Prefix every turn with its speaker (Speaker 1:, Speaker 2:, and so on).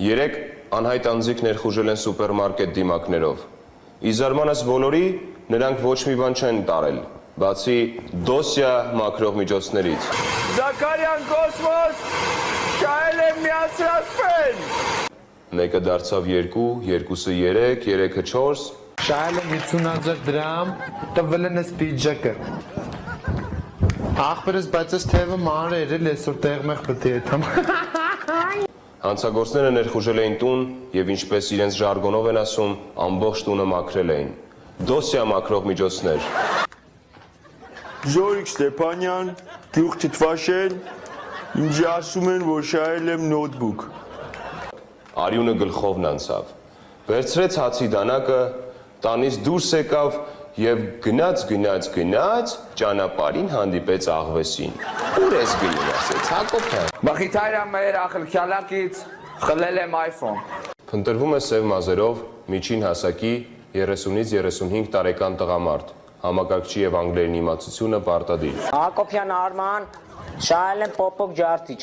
Speaker 1: Երեք անհայտ անձիկ ներխուժել են սուպերմարկետ դիմակներով։ Իզարմանս բոլորի նրանք ոչ մի բան չեն տարել, բացի դոսիա մաքրող միջոցներից։
Speaker 2: Զաքարյան Կոսմոս, շահել եմ միացրած ֆեն։
Speaker 1: Մեկը դարձավ 2, երկուսը 3, 3-ը 4։
Speaker 3: Շահել եմ 50,000 դրամ, տվել են ես պիջակը։ Ախպերս, բայց ես թևը մանր էր էլ այսօր տեղմեղ պետք է եթամ։
Speaker 1: Հանցագործները ներխուժել էին տուն եւ ինչպես իրենց ժարգոնով են ասում, ամբողջ տունը մաքրել էին։ Դոսիա մաքրող միջոցներ։
Speaker 2: Ժորիկ Ստեփանյան, գյուղ Թթվաշեն, ինձ ասում են, որ շահել եմ նոթբուք։
Speaker 1: Արյունը գլխովն անցավ։ Վերցրեց հացի դանակը, տանից դուրս եկավ եւ գնաց ճանապարհին հանդիպեց աղվեսին։ Ուր ես գնում, ասեց Հակոբյան։
Speaker 4: Մխիթարյան մեր ախլքյալակից խլել եմ iPhone։
Speaker 1: Փնտրվում է սև մազերով միջին հասակի 30-ից 35 տարեկան տղամարդ։ Համակարգչի եւ անգլերեն իմացությունը պարտադիր։
Speaker 5: Հակոբյան Արման, շահել եմ պոպոկ ջարդիչ։